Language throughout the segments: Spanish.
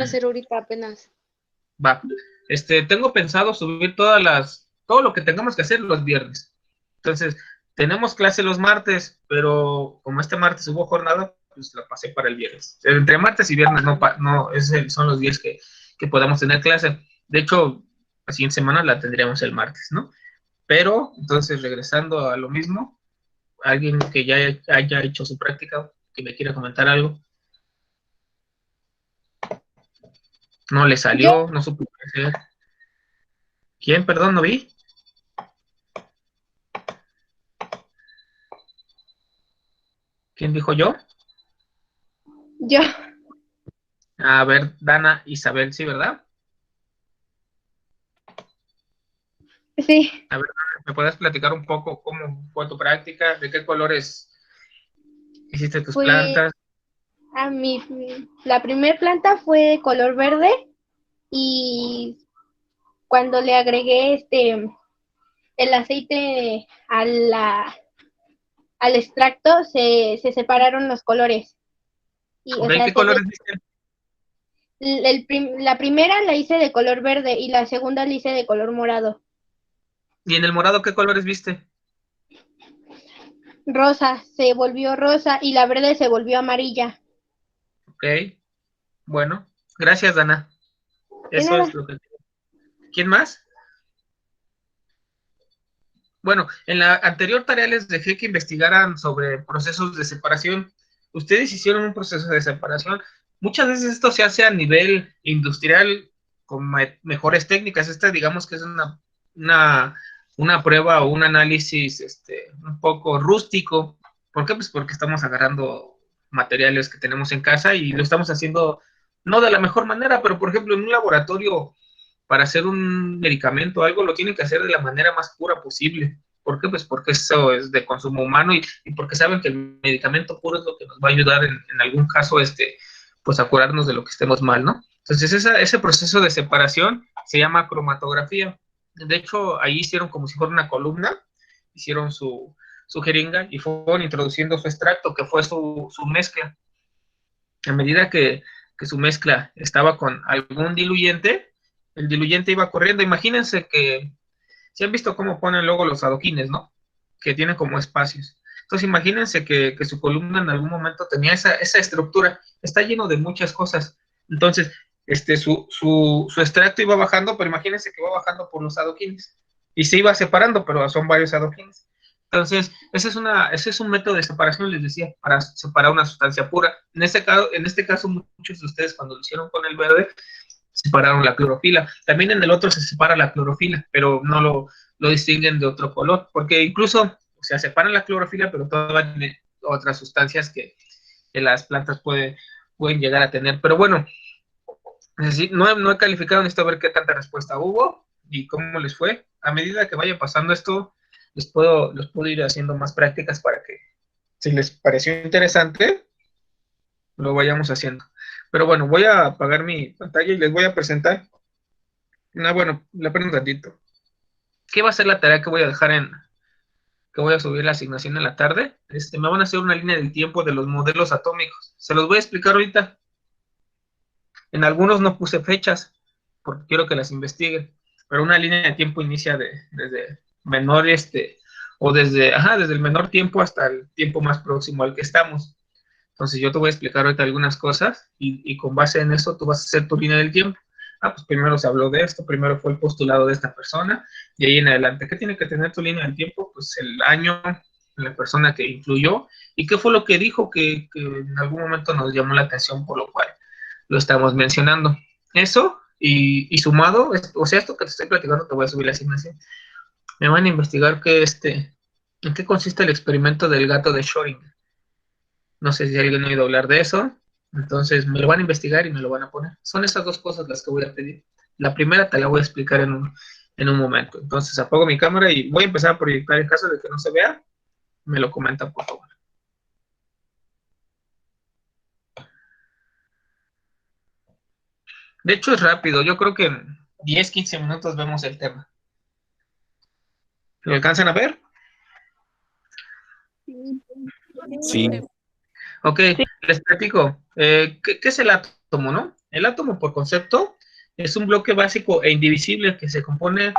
hacer ahorita apenas. Va. Tengo pensado subir todo lo que tengamos que hacer los viernes. Entonces, tenemos clase los martes, pero como este martes hubo jornada, pues la pasé para el viernes. Entre martes y viernes son los días que podamos tener clase. De hecho, la siguiente semana la tendríamos el martes, ¿no? Pero, entonces, regresando a lo mismo, alguien que ya haya hecho su práctica, que me quiera comentar algo, no le Yo, salió, no supo qué hacer. ¿Quién? Perdón, no vi. ¿Quién dijo yo? yo, A ver, Dana, Isabel, sí, ¿verdad? sí, A ver, ¿me puedes platicar un poco cómo fue tu práctica? ¿De qué colores hiciste tus fue plantas? a mi, la primer planta fue de color verde y cuando le agregué el aceite al extracto se separaron los colores. Y, ¿Ok? o sea, ¿Qué colores viste? la primera la hice de color verde y la segunda la hice de color morado. ¿Y en el morado qué colores viste? Rosa, se volvió rosa y la verde se volvió amarilla. Ok, bueno, gracias, Dana. De Eso es nada. lo que... ¿Quién más? Bueno, en la anterior tarea les dejé que investigaran sobre procesos de separación. Ustedes hicieron un proceso de separación. Muchas veces esto se hace a nivel industrial con mejores técnicas. Esta, digamos que es una, una prueba o un análisis un poco rústico. ¿Por qué? Pues porque estamos agarrando materiales que tenemos en casa y lo estamos haciendo no de la mejor manera, pero por ejemplo en un laboratorio para hacer un medicamento o algo, lo tienen que hacer de la manera más pura posible. ¿Por qué? Pues porque eso es de consumo humano y porque saben que el medicamento puro es lo que nos va a ayudar en algún caso, pues a curarnos de lo que estemos mal, ¿no? Entonces, ese proceso de separación se llama cromatografía. De hecho, ahí hicieron como si fuera una columna, hicieron su jeringa y fueron introduciendo su extracto, que fue su mezcla. A medida que su mezcla estaba con algún diluyente, el diluyente iba corriendo. Imagínense que, si han visto cómo ponen luego los adoquines, ¿no? Que tienen como espacios. Entonces imagínense que su columna en algún momento tenía esa estructura, está lleno de muchas cosas. Entonces, su extracto iba bajando, pero imagínense que va bajando por los adoquines. Y se iba separando, pero son varios adoquines. Entonces, ese es un método de separación, les decía, para separar una sustancia pura. En este caso, muchos de ustedes cuando lo hicieron con el verde, separaron la clorofila. También en el otro se separa la clorofila, pero no lo distinguen de otro color, porque incluso, o sea, separan la clorofila, pero todavía tiene otras sustancias que las plantas pueden llegar a tener. Pero bueno, es decir, no he calificado, necesito ver qué tanta respuesta hubo y cómo les fue. A medida que vaya pasando esto, les puedo ir haciendo más prácticas para que, si les pareció interesante, lo vayamos haciendo. Pero bueno, voy a apagar mi pantalla y les voy a presentar. No, bueno, le prendo un ratito. ¿Qué va a ser la tarea que voy a subir la asignación en la tarde? Me van a hacer una línea del tiempo de los modelos atómicos. Se los voy a explicar ahorita. En algunos no puse fechas, porque quiero que las investiguen. Pero una línea de tiempo inicia desde menor, desde el menor tiempo hasta el tiempo más próximo al que estamos. Entonces yo te voy a explicar ahorita algunas cosas y con base en eso tú vas a hacer tu línea del tiempo. Pues primero se habló de esto, primero fue el postulado de esta persona y ahí en adelante. ¿Qué tiene que tener tu línea del tiempo? Pues el año, la persona que influyó y qué fue lo que dijo que en algún momento nos llamó la atención por lo cual lo estamos mencionando. Eso y sumado, o sea, esto que te estoy platicando te voy a subir la asignación. Me van a investigar en qué consiste el experimento del gato de Schrödinger. No sé si alguien ha oído hablar de eso. Entonces me lo van a investigar y me lo van a poner. Son esas dos cosas las que voy a pedir. La primera te la voy a explicar en un momento. Entonces apago mi cámara y voy a empezar a proyectar. En caso de que no se vea, me lo comentan, por favor. De hecho, es rápido. Yo creo que en 10, 15 minutos vemos el tema. ¿Lo alcanzan a ver? Sí, Ok, les platico. ¿Qué es el átomo? átomo, ¿no? El átomo, por concepto, es un bloque básico e indivisible que compone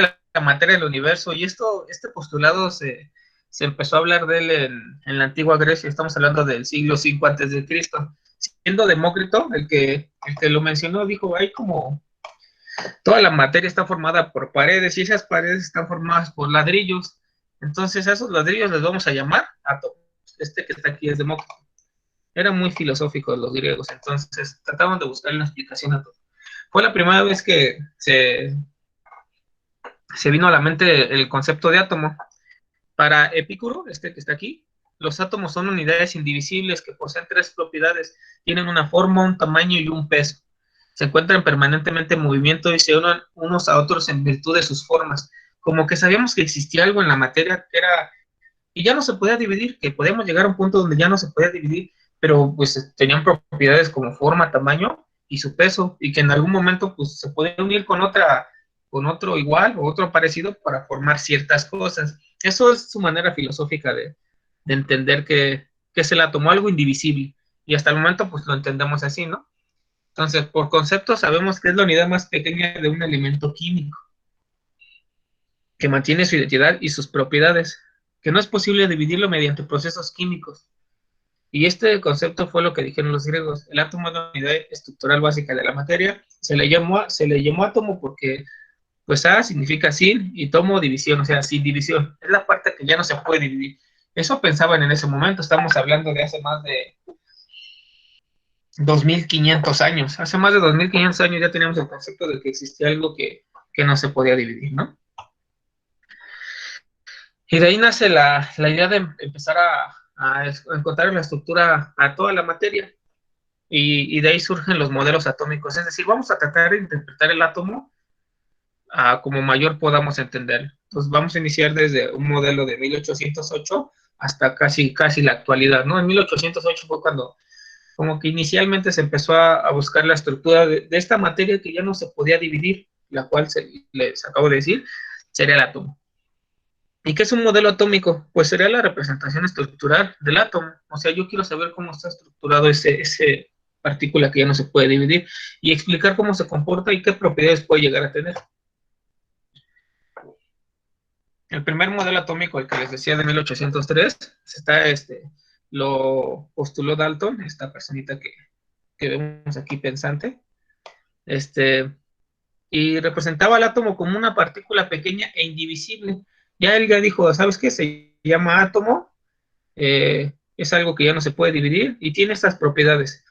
la materia del universo. Y este postulado se empezó a hablar de él en la antigua Grecia. Estamos hablando del siglo V antes de Cristo. Siendo Demócrito el que lo mencionó, dijo, hay como toda la materia está formada por paredes y esas paredes están formadas por ladrillos. Entonces a esos ladrillos les vamos a llamar átomos. Este que está aquí es Demócrito. Era muy filosófico de los griegos, entonces trataban de buscar una explicación a todo. Fue la primera vez que se vino a la mente el concepto de átomo. Para Epicuro, este que está aquí, los átomos son unidades indivisibles que poseen tres propiedades, tienen una forma, un tamaño y un peso. Se encuentran permanentemente en movimiento y se unen unos a otros en virtud de sus formas. Como que sabíamos que existía algo en la materia que era, y ya no se podía dividir, que podíamos llegar a un punto donde ya no se podía dividir, pero pues tenían propiedades como forma, tamaño y su peso, y que en algún momento pues se podía unir con otro igual o otro parecido para formar ciertas cosas. Eso es su manera filosófica de entender que se la tomó algo indivisible, y hasta el momento pues lo entendemos así, ¿no? Entonces, por concepto sabemos que es la unidad más pequeña de un elemento químico, que mantiene su identidad y sus propiedades, que no es posible dividirlo mediante procesos químicos. Y este concepto fue lo que dijeron los griegos. El átomo es la unidad estructural básica de la materia. Se le llamó átomo porque, pues, A significa sin y tomo división, o sea, sin división. Es la parte que ya no se puede dividir. Eso pensaban en ese momento. Estamos hablando de hace más de 2500 años. Hace más de 2500 años ya teníamos el concepto de que existía algo que no se podía dividir, ¿no? Y de ahí nace la idea de empezar a encontrar la estructura a toda la materia. Y de ahí surgen los modelos atómicos. Es decir, vamos a tratar de interpretar el átomo a como mayor podamos entenderlo. Entonces vamos a iniciar desde un modelo de 1808 hasta casi la actualidad, ¿no? En 1808 fue cuando como que inicialmente se empezó a buscar la estructura de esta materia que ya no se podía dividir, la cual les acabo de decir, sería el átomo. ¿Y qué es un modelo atómico? Pues sería la representación estructural del átomo. O sea, yo quiero saber cómo está estructurado ese partícula que ya no se puede dividir y explicar cómo se comporta y qué propiedades puede llegar a tener. El primer modelo atómico, el que les decía de 1803, lo postuló Dalton, esta personita que vemos aquí pensante, y representaba al átomo como una partícula pequeña e indivisible. Ya él ya dijo, ¿sabes qué? Se llama átomo, es algo que ya no se puede dividir y tiene estas propiedades.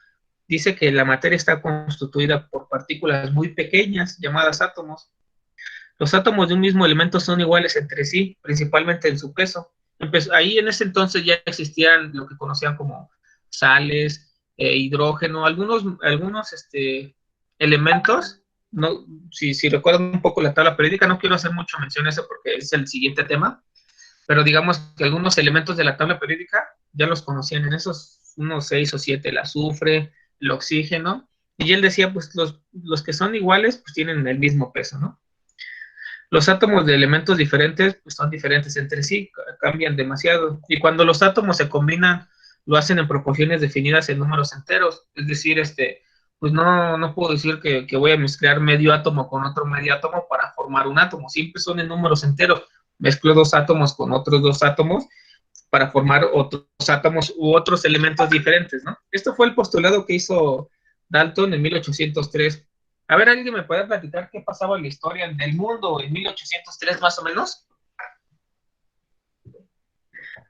Dice que la materia está constituida por partículas muy pequeñas llamadas átomos. Los átomos de un mismo elemento son iguales entre sí, principalmente en su peso. Ahí en ese entonces ya existían lo que conocían como sales, hidrógeno, algunos elementos. No, si recuerdan un poco la tabla periódica, no quiero hacer mucho mención a eso porque es el siguiente tema, pero digamos que algunos elementos de la tabla periódica ya los conocían en esos unos 6 o 7, el azufre, el oxígeno, y él decía, pues los que son iguales, pues tienen el mismo peso, ¿no? Los átomos de elementos diferentes pues son diferentes entre sí, cambian demasiado. Y cuando los átomos se combinan, lo hacen en proporciones definidas en números enteros. Es decir, pues no puedo decir que voy a mezclar medio átomo con otro medio átomo para formar un átomo. Siempre son en números enteros. Mezclo dos átomos con otros dos átomos para formar otros átomos u otros elementos diferentes, ¿no? Esto fue el postulado que hizo Dalton en 1803. A ver, ¿alguien me puede platicar qué pasaba en la historia del mundo en 1803 más o menos?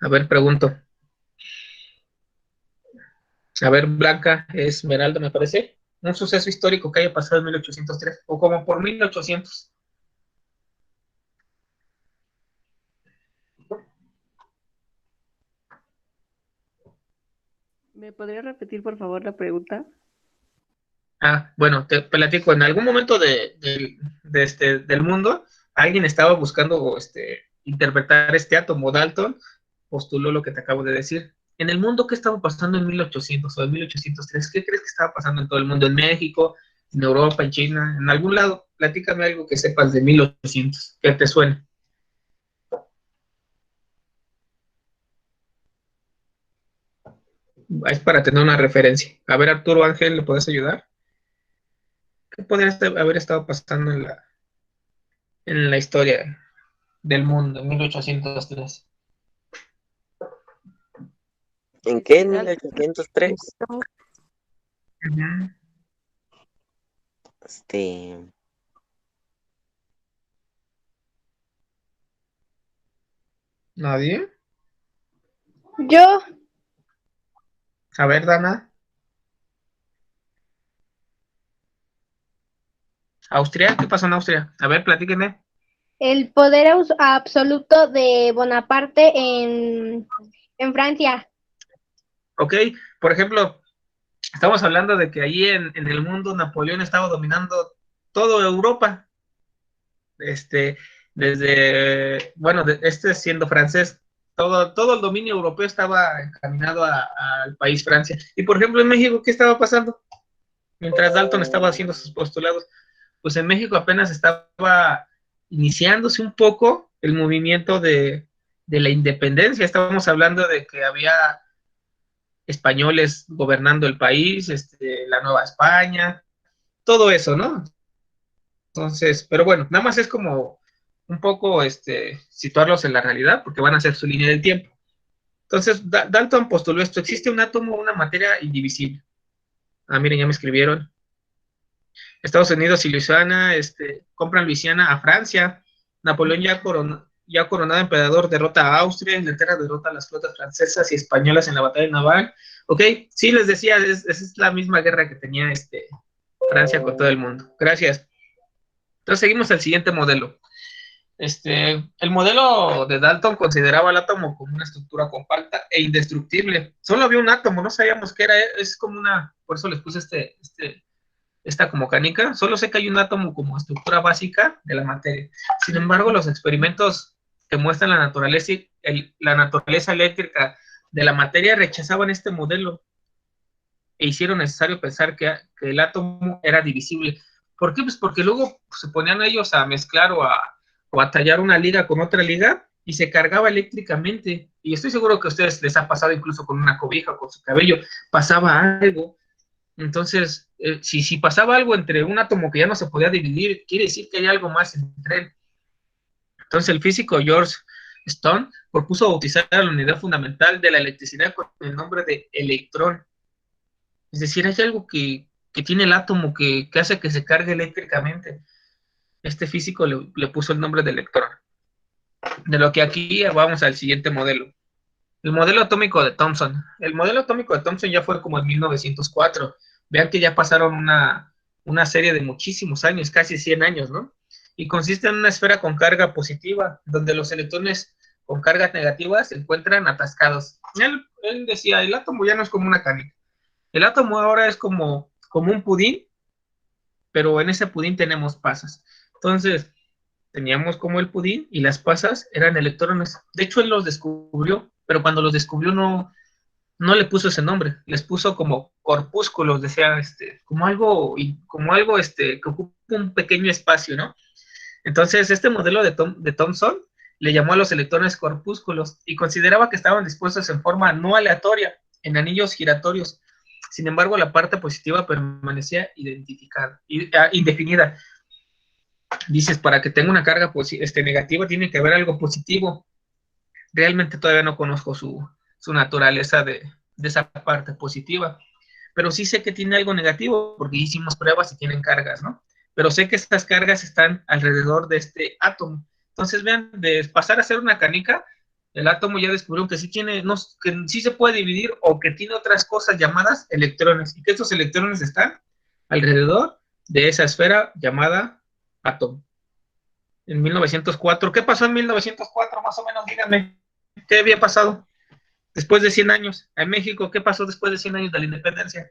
A ver, pregunto. A ver, Blanca, Esmeralda, me parece. Un suceso histórico que haya pasado en 1803 o como por 1800. ¿Me podría repetir, por favor, la pregunta? Bueno, te platico. En algún momento del mundo, alguien estaba buscando interpretar este átomo. Dalton postuló lo que te acabo de decir. En el mundo, ¿qué estaba pasando en 1800 o en 1803? ¿Qué crees que estaba pasando en todo el mundo? ¿En México, en Europa, en China, en algún lado? Platícame algo que sepas de 1800, que te suene. Es para tener una referencia. A ver, Arturo Ángel, ¿le puedes ayudar? ¿Qué podría haber estado pasando en la historia del mundo en 1803? ¿En qué? ¿En 1803? Ujú. ¿Nadie? Yo, A ver, Dana. ¿Austria? ¿Qué pasó en Austria? A ver, platíquenme. el poder absoluto de Bonaparte en Francia. Ok, por ejemplo, estamos hablando de que allí en el mundo Napoleón estaba dominando toda Europa. Este, bueno, siendo francés, todo el dominio europeo estaba encaminado al país Francia. Y por ejemplo, en México, ¿qué estaba pasando? Mientras Dalton estaba haciendo sus postulados, pues en México apenas estaba iniciándose un poco el movimiento de la independencia. Estábamos hablando de que había españoles gobernando el país, la Nueva España, todo eso, ¿no? Entonces, pero bueno, nada más es como un poco situarlos en la realidad, porque van a ser su línea del tiempo. Entonces, Dalton postuló esto: existe un átomo, una materia indivisible. Ah, miren, ya me escribieron. Estados Unidos y Luisiana compran Luisiana a Francia. Napoleón ya coronado emperador derrota a Austria. Inglaterra derrota a las flotas francesas y españolas en la batalla naval. Ok, sí, les decía, es la misma guerra que tenía Francia con todo el mundo. Gracias. Entonces seguimos al siguiente modelo. El modelo de Dalton consideraba el átomo como una estructura compacta e indestructible. Solo había un átomo, no sabíamos qué era. Es como por eso les puse esta como canica. Solo sé que hay un átomo como estructura básica de la materia. Sin embargo, los experimentos que muestran la naturaleza eléctrica de la materia rechazaban este modelo e hicieron necesario pensar que el átomo era divisible. ¿Por qué? Pues porque luego se ponían ellos a mezclar o a tallar una liga con otra liga y se cargaba eléctricamente. Y estoy seguro que a ustedes les ha pasado incluso con una cobija, con su cabello, pasaba algo. Entonces, si pasaba algo entre un átomo que ya no se podía dividir, quiere decir que hay algo más entre él. Entonces, el físico George Stone propuso bautizar la unidad fundamental de la electricidad con el nombre de electrón. Es decir, hay algo que tiene el átomo que hace que se cargue eléctricamente. Este físico le puso el nombre de electrón. De lo que aquí vamos al siguiente modelo. El modelo atómico de Thomson. El modelo atómico de Thomson ya fue como en 1904. Vean que ya pasaron una serie de muchísimos años, casi 100 años, ¿no? Y consiste en una esfera con carga positiva, donde los electrones con cargas negativas se encuentran atascados. Él decía, el átomo ya no es como una canica. El átomo ahora es como un pudín, pero en ese pudín tenemos pasas. Entonces, teníamos como el pudín y las pasas eran electrones. De hecho, él los descubrió, pero cuando los descubrió no le puso ese nombre, les puso como corpúsculos, decía, como algo que ocupa un pequeño espacio, ¿no? Entonces, este modelo de Thomson le llamó a los electrones corpúsculos y consideraba que estaban dispuestos en forma no aleatoria, en anillos giratorios. Sin embargo, la parte positiva permanecía indefinida. Dices, para que tenga una carga negativa tiene que haber algo positivo. Realmente todavía no conozco su naturaleza de esa parte positiva, pero sí sé que tiene algo negativo porque hicimos pruebas y tienen cargas, ¿no? Pero sé que estas cargas están alrededor de este átomo. Entonces, vean, de pasar a ser una canica, el átomo ya descubrió que sí que sí se puede dividir o que tiene otras cosas llamadas electrones, y que estos electrones están alrededor de esa esfera llamada átomo. En 1904, ¿qué pasó en 1904? Más o menos, díganme, ¿qué había pasado después de 100 años? En México, ¿qué pasó después de 100 años de la independencia?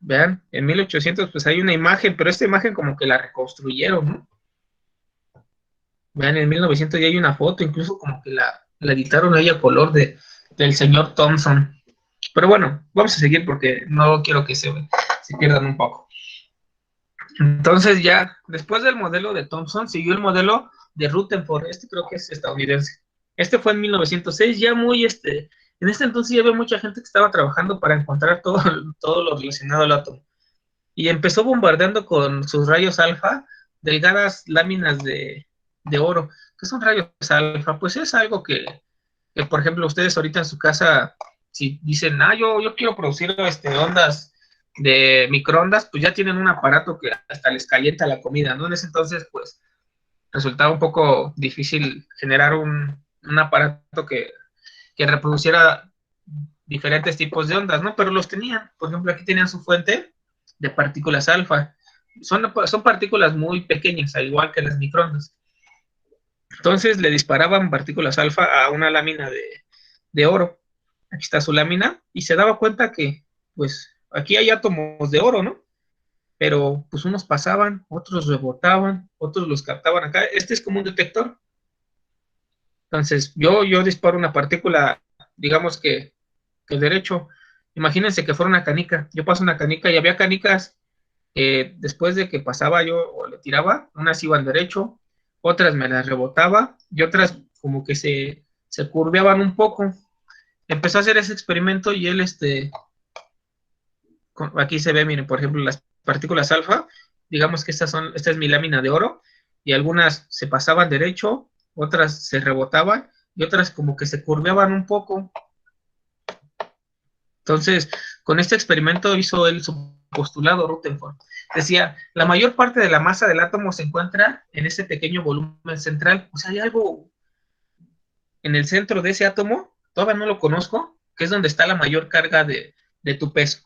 Vean, en 1800 pues hay una imagen, pero esta imagen como que la reconstruyeron, ¿no? Vean, en 1900 ya hay una foto, incluso como que la editaron ahí a color del señor Thomson. Pero bueno, vamos a seguir porque no quiero que se pierdan un poco. Entonces ya, después del modelo de Thomson, siguió el modelo de Rutherford, creo que es estadounidense. Fue en 1906, ya muy, en este entonces ya había mucha gente que estaba trabajando para encontrar todo lo relacionado al átomo. Y empezó bombardeando con sus rayos alfa delgadas láminas de oro. ¿Qué son rayos alfa? Pues es algo que, por ejemplo, ustedes ahorita en su casa, si dicen, yo quiero producir ondas de microondas, pues ya tienen un aparato que hasta les calienta la comida, ¿no? En ese entonces, pues, resultaba un poco difícil generar un aparato que reproduciera diferentes tipos de ondas, ¿no? Pero los tenían. Por ejemplo, aquí tenían su fuente de partículas alfa. Son partículas muy pequeñas, al igual que las microondas. Entonces le disparaban partículas alfa a una lámina de oro. Aquí está su lámina, y se daba cuenta que, pues, aquí hay átomos de oro, ¿no? Pero, pues, unos pasaban, otros rebotaban, otros los captaban acá. Este es como un detector. Entonces, yo disparo una partícula, digamos que derecho. Imagínense que fuera una canica. Yo paso una canica y había canicas después de que pasaba yo o le tiraba, unas iban derecho, otras me las rebotaba y otras como que se curveaban un poco. Empezó a hacer ese experimento y él, aquí se ve, miren, por ejemplo, las partículas alfa, digamos que esta es mi lámina de oro, y algunas se pasaban derecho, otras se rebotaban y otras como que se curveaban un poco. Entonces, con este experimento hizo él su postulado Rutherford. Decía, la mayor parte de la masa del átomo se encuentra en ese pequeño volumen central. O sea, hay algo en el centro de ese átomo, todavía no lo conozco, que es donde está la mayor carga de tu peso.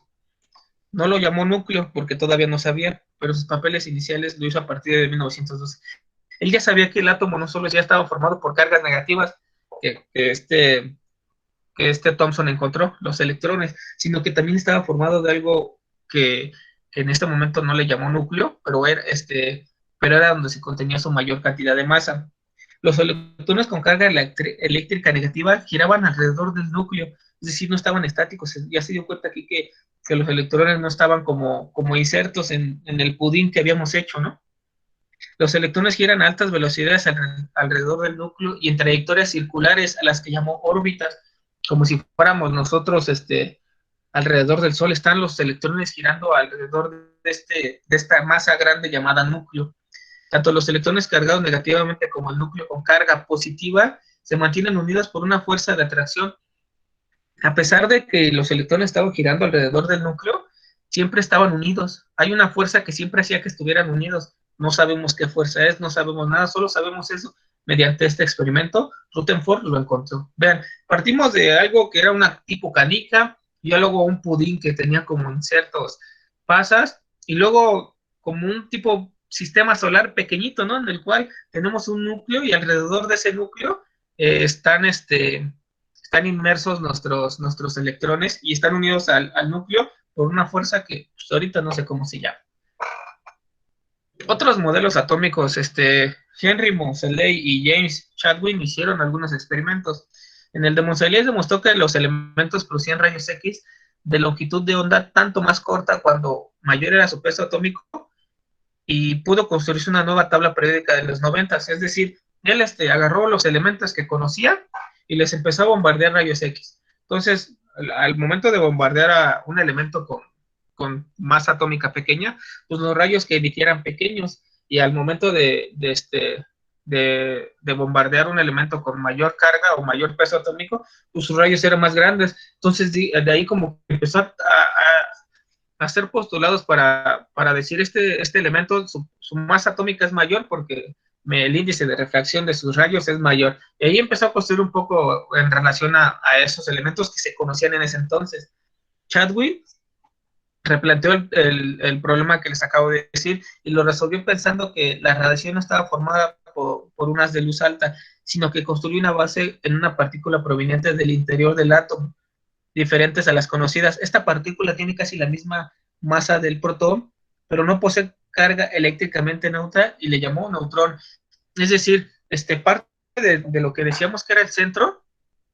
No lo llamó núcleo porque todavía no sabía, pero sus papeles iniciales lo hizo a partir de 1912. Él ya sabía que el átomo no solo ya estaba formado por cargas negativas, que Thomson encontró, los electrones, sino que también estaba formado de algo que en este momento no le llamó núcleo, pero era donde se contenía su mayor cantidad de masa. Los electrones con carga eléctrica negativa giraban alrededor del núcleo, es decir, no estaban estáticos. Ya se dio cuenta aquí que los electrones no estaban como insertos en el pudín que habíamos hecho, ¿no? Los electrones giran a altas velocidades alrededor del núcleo y en trayectorias circulares a las que llamó órbitas, como si fuéramos nosotros alrededor del Sol. Están los electrones girando alrededor de esta masa grande llamada núcleo. Tanto los electrones cargados negativamente como el núcleo con carga positiva se mantienen unidos por una fuerza de atracción. A pesar de que los electrones estaban girando alrededor del núcleo, siempre estaban unidos. Hay una fuerza que siempre hacía que estuvieran unidos. No sabemos qué fuerza es, no sabemos nada, solo sabemos eso mediante este experimento. Rutherford lo encontró. Vean, partimos de algo que era una tipo canica, y luego un pudín que tenía como insertos pasas, y luego como un tipo sistema solar pequeñito, ¿no? En el cual tenemos un núcleo y alrededor de ese núcleo están inmersos nuestros electrones y están unidos al núcleo por una fuerza que pues, ahorita no sé cómo se llama. Otros modelos atómicos, Henry Moseley y James Chadwick hicieron algunos experimentos. En el de Moseley demostró que los elementos producían rayos X de longitud de onda tanto más corta cuando mayor era su peso atómico, y pudo construirse una nueva tabla periódica de los 90, es decir, él agarró los elementos que conocía y les empezó a bombardear rayos X. Entonces, al momento de bombardear a un elemento con masa atómica pequeña, pues los rayos que emitieran pequeños, y al momento de bombardear un elemento con mayor carga o mayor peso atómico, pues sus rayos eran más grandes. Entonces, de ahí como empezó a hacer postulados para decir este elemento, su masa atómica es mayor porque el índice de refracción de sus rayos es mayor. Y ahí empezó a construir un poco en relación a esos elementos que se conocían en ese entonces. Chadwick replanteó el problema que les acabo de decir y lo resolvió pensando que la radiación no estaba formada por unas de luz alta, sino que construyó una base en una partícula proveniente del interior del átomo, diferentes a las conocidas. Esta partícula tiene casi la misma masa del protón, pero no posee carga eléctricamente neutra y le llamó neutrón. Es decir, parte de lo que decíamos que era el centro,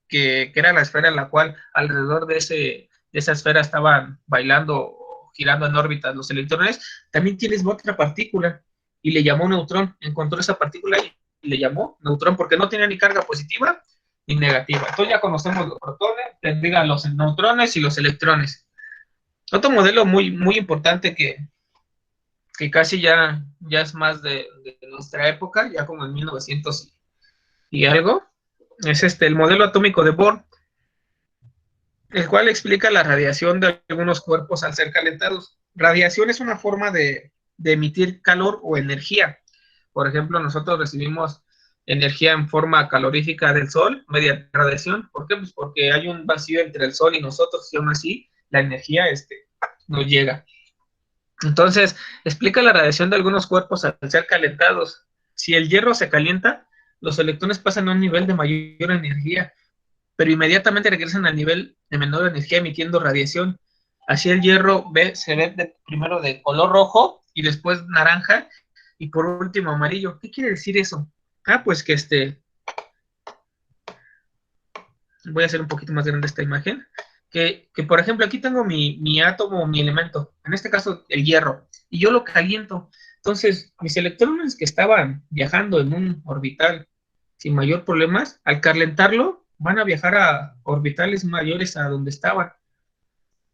que era la esfera en la cual alrededor de esa esfera estaban bailando o girando en órbitas los electrones, también tienes otra partícula y le llamó neutrón. Encontró esa partícula le llamó neutrón porque no tenía ni carga positiva ni negativa. Entonces ya conocemos los protones, digan los neutrones y los electrones. Otro modelo muy, muy importante que casi ya es más de nuestra época, ya como en 1900 y algo, es el modelo atómico de Bohr, el cual explica la radiación de algunos cuerpos al ser calentados. Radiación es una forma de emitir calor o energía. Por ejemplo, nosotros recibimos energía en forma calorífica del Sol, mediante radiación. ¿Por qué? Pues porque hay un vacío entre el Sol y nosotros, y aún así la energía nos llega. Entonces, explica la radiación de algunos cuerpos al ser calentados. Si el hierro se calienta, los electrones pasan a un nivel de mayor energía, pero inmediatamente regresan al nivel de menor energía emitiendo radiación. Así el hierro se ve primero de color rojo y después naranja y por último amarillo. ¿Qué quiere decir eso? Pues que voy a hacer un poquito más grande esta imagen. Que por ejemplo, aquí tengo mi átomo, mi elemento, en este caso el hierro, y yo lo caliento. Entonces, mis electrones que estaban viajando en un orbital sin mayor problemas, al calentarlo, van a viajar a orbitales mayores a donde estaban.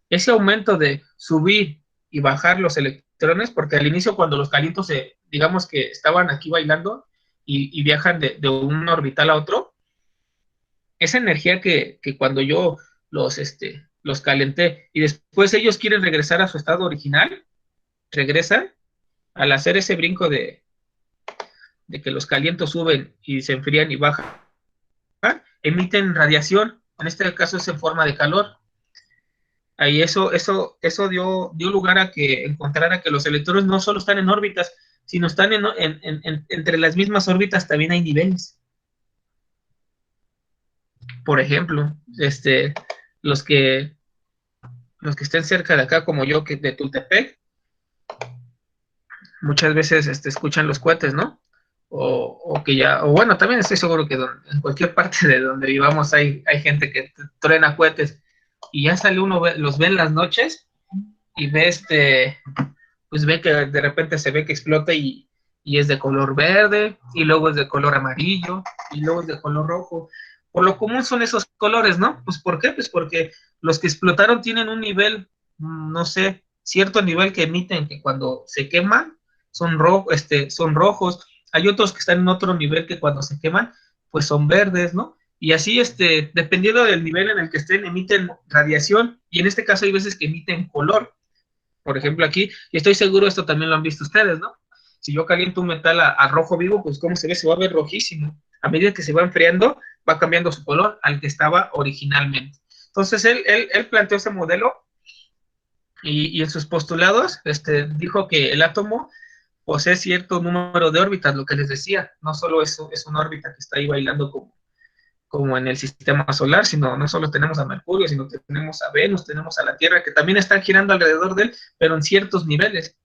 Ese aumento de subir y bajar los electrones, porque al inicio cuando los caliento, digamos que estaban aquí bailando y viajan de un orbital a otro, esa energía que cuando yo los calenté y después ellos quieren regresar a su estado original, regresan al hacer ese brinco de que los calientos suben y se enfrían y bajan, emiten radiación, en este caso es en forma de calor. Ahí eso dio lugar a que encontrara que los electrones no solo están en órbitas, sino están entre las mismas órbitas también hay niveles. Por ejemplo, los que estén cerca de acá, como yo, que de Tultepec, muchas veces escuchan los cohetes, ¿no? O bueno, también estoy seguro que en cualquier parte de donde vivamos hay gente que truena cohetes y ya sale uno, los ve en las noches y ve pues ve que de repente se ve que explota y es de color verde, y luego es de color amarillo, y luego es de color rojo. Por lo común son esos colores, ¿no? Pues ¿por qué? Pues porque los que explotaron tienen un nivel, no sé, cierto nivel que emiten, que cuando se queman son rojos. Hay otros que están en otro nivel que cuando se queman, pues son verdes, ¿no? Y así, dependiendo del nivel en el que estén, emiten radiación, y en este caso hay veces que emiten color. Por ejemplo, aquí, y estoy seguro esto también lo han visto ustedes, ¿no? Si yo caliento un metal a rojo vivo, pues ¿cómo se ve? Se va a ver rojísimo. A medida que se va enfriando, va cambiando su color al que estaba originalmente. Entonces, él planteó ese modelo y en sus postulados dijo que el átomo posee cierto número de órbitas, lo que les decía. No solo es una órbita que está ahí bailando como en el sistema solar, sino no solo tenemos a Mercurio, sino que tenemos a Venus, tenemos a la Tierra, que también están girando alrededor de él, pero en ciertos niveles.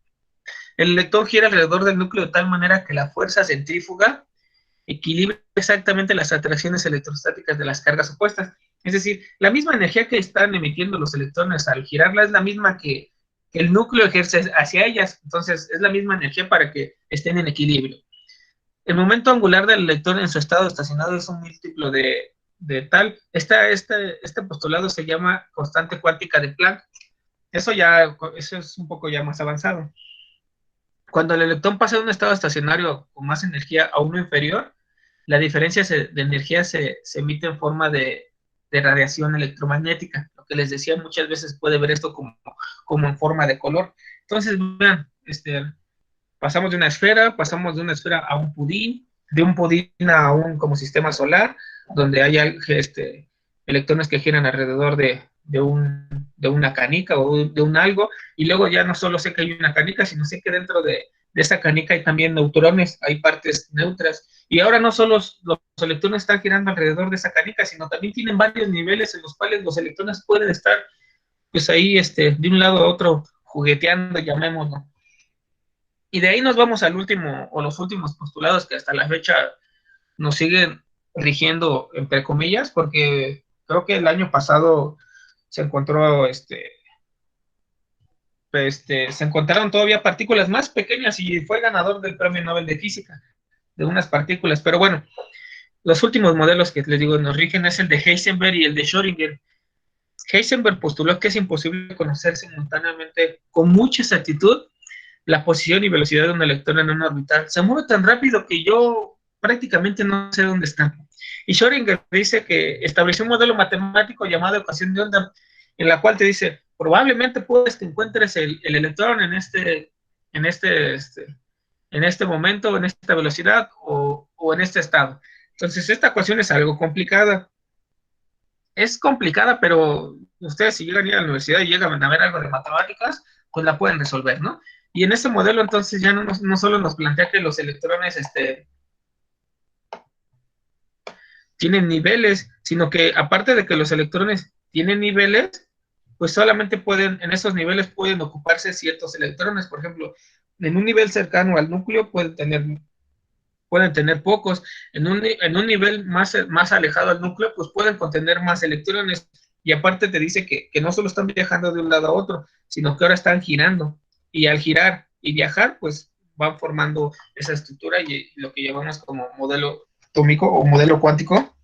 El electrón gira alrededor del núcleo de tal manera que la fuerza centrífuga equilibra exactamente las atracciones electrostáticas de las cargas opuestas. Es decir, la misma energía que están emitiendo los electrones al girarla es la misma que el núcleo ejerce hacia ellas. Entonces, es la misma energía para que estén en equilibrio. El momento angular del electrón en su estado estacionado es un múltiplo de tal. Este postulado se llama constante cuántica de Planck. Eso es un poco ya más avanzado. Cuando el electrón pasa de un estado estacionario con más energía a uno inferior, la diferencia de energía se emite en forma de radiación electromagnética. Lo que les decía, muchas veces puede ver esto como en forma de color. Entonces, vean, pasamos de una esfera a un pudín, de un pudín a un como sistema solar, donde hay electrones que giran alrededor de una canica o de un algo, y luego ya no solo sé que hay una canica, sino sé que dentro de esa canica hay también neutrones, hay partes neutras, y ahora no solo los electrones están girando alrededor de esa canica, sino también tienen varios niveles en los cuales los electrones pueden estar pues ahí de un lado a otro jugueteando, llamémoslo. Y de ahí nos vamos al último, o los últimos postulados que hasta la fecha nos siguen rigiendo, entre comillas, porque creo que el año pasado se encontró, se encontraron todavía partículas más pequeñas y fue ganador del Premio Nobel de Física. de unas partículas. Pero bueno, los últimos modelos que les digo nos rigen es el de Heisenberg y el de Schrödinger. Heisenberg postuló que es imposible conocer simultáneamente con mucha exactitud la posición y velocidad de un electrón en una orbital. Se mueve tan rápido que yo prácticamente no sé dónde está. Y Schrödinger dice que estableció un modelo matemático llamado ecuación de onda, en la cual te dice, probablemente puedes que encuentres el electrón en este momento, en esta velocidad o en este estado. Entonces, esta ecuación es algo complicada. Es complicada, pero ustedes si llegan a ir a la universidad y llegan a ver algo de matemáticas, pues la pueden resolver, ¿no? Y en este modelo entonces ya no solo nos plantea que los electrones tienen niveles, sino que aparte de que los electrones tienen niveles, pues solamente en esos niveles pueden ocuparse ciertos electrones. Por ejemplo, en un nivel cercano al núcleo pueden tener pocos. En un nivel más alejado al núcleo, pues pueden contener más electrones. Y aparte te dice que no solo están viajando de un lado a otro, sino que ahora están girando. Y al girar y viajar, pues van formando esa estructura y lo que llamamos como modelo atómico o modelo cuántico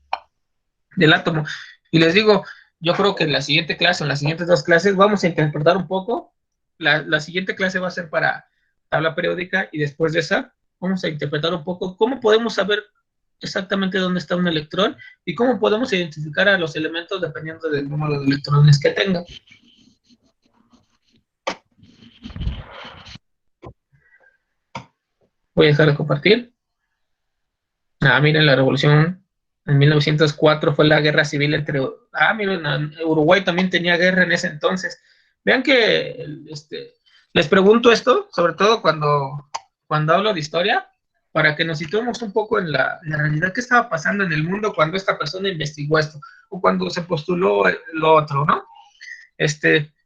del átomo. Y les digo, yo creo que en la siguiente clase, en las siguientes dos clases, vamos a interpretar un poco. La siguiente clase va a ser para tabla periódica y después de esa vamos a interpretar un poco cómo podemos saber exactamente dónde está un electrón y cómo podemos identificar a los elementos dependiendo del número de electrones que tenga. Voy a dejar de compartir. Miren, la revolución en 1904 fue la guerra civil entre... miren, Uruguay también tenía guerra en ese entonces. Vean que les pregunto esto, sobre todo cuando hablo de historia, para que nos situemos un poco en la realidad que estaba pasando en el mundo cuando esta persona investigó esto, o cuando se postuló lo otro, ¿no?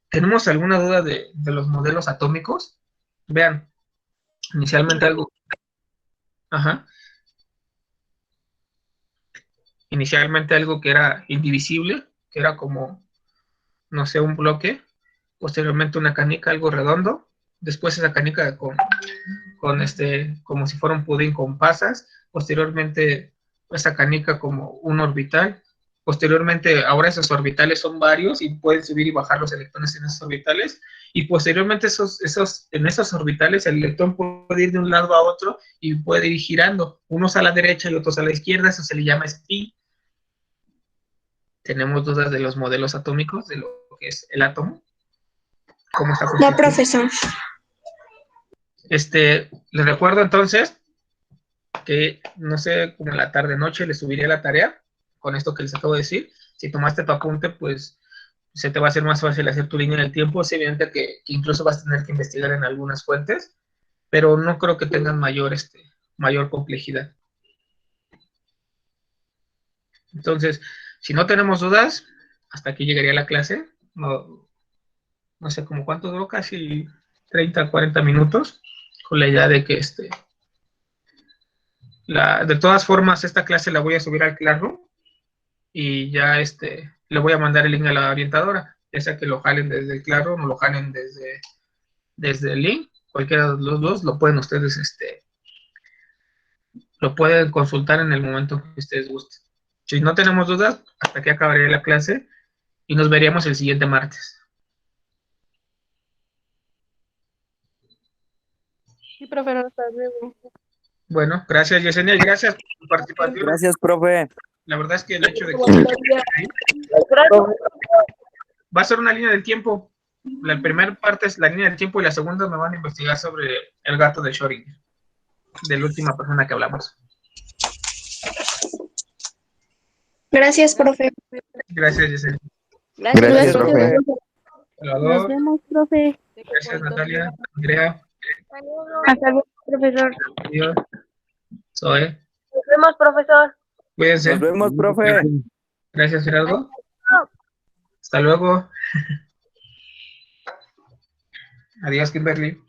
¿Tenemos alguna duda de los modelos atómicos? Vean, inicialmente algo... Ajá. Inicialmente algo que era indivisible, que era como, no sé, un bloque, posteriormente una canica, algo redondo, después esa canica con como si fuera un pudín con pasas, posteriormente esa canica como un orbital, posteriormente ahora esos orbitales son varios y pueden subir y bajar los electrones en esos orbitales, y posteriormente en esos orbitales el electrón puede ir de un lado a otro y puede ir girando, unos a la derecha y otros a la izquierda, eso se le llama spin. Tenemos dudas de los modelos atómicos, de lo que es el átomo. ¿Cómo está No, profesor. Les recuerdo entonces que, no sé, como en la tarde-noche les subiré la tarea con esto que les acabo de decir. Si tomaste tu apunte, pues se te va a hacer más fácil hacer tu línea en el tiempo. Es evidente que incluso vas a tener que investigar en algunas fuentes, pero no creo que tengan mayor complejidad. Entonces, si no tenemos dudas, hasta aquí llegaría la clase. No sé como cuánto duró, casi 30, 40 minutos, con la idea de que de todas formas esta clase la voy a subir al Classroom y ya le voy a mandar el link a la orientadora, ya sea que lo jalen desde el Classroom o lo jalen desde el link, cualquiera de los dos lo pueden ustedes, lo pueden consultar en el momento que ustedes gusten. Si no tenemos dudas, hasta aquí acabaré la clase y nos veríamos el siguiente martes. Sí, profe, hasta luego. Bueno, gracias Yesenia y gracias por tu participación. Gracias, profe. La verdad es que el hecho de que va a ser una línea del tiempo. La primera parte es la línea del tiempo y la segunda me van a investigar sobre el gato de Schrödinger, de la última persona que hablamos. Gracias, profe. Gracias, Yesenia. Gracias, profe. Nos vemos, profe. Gracias, Natalia, Andrea. Hasta luego, profesor. Adiós. Zoe. Nos vemos, profesor. Cuídense. Nos vemos, profe. Gracias, Gerardo. Hasta luego. Adiós, Kimberly.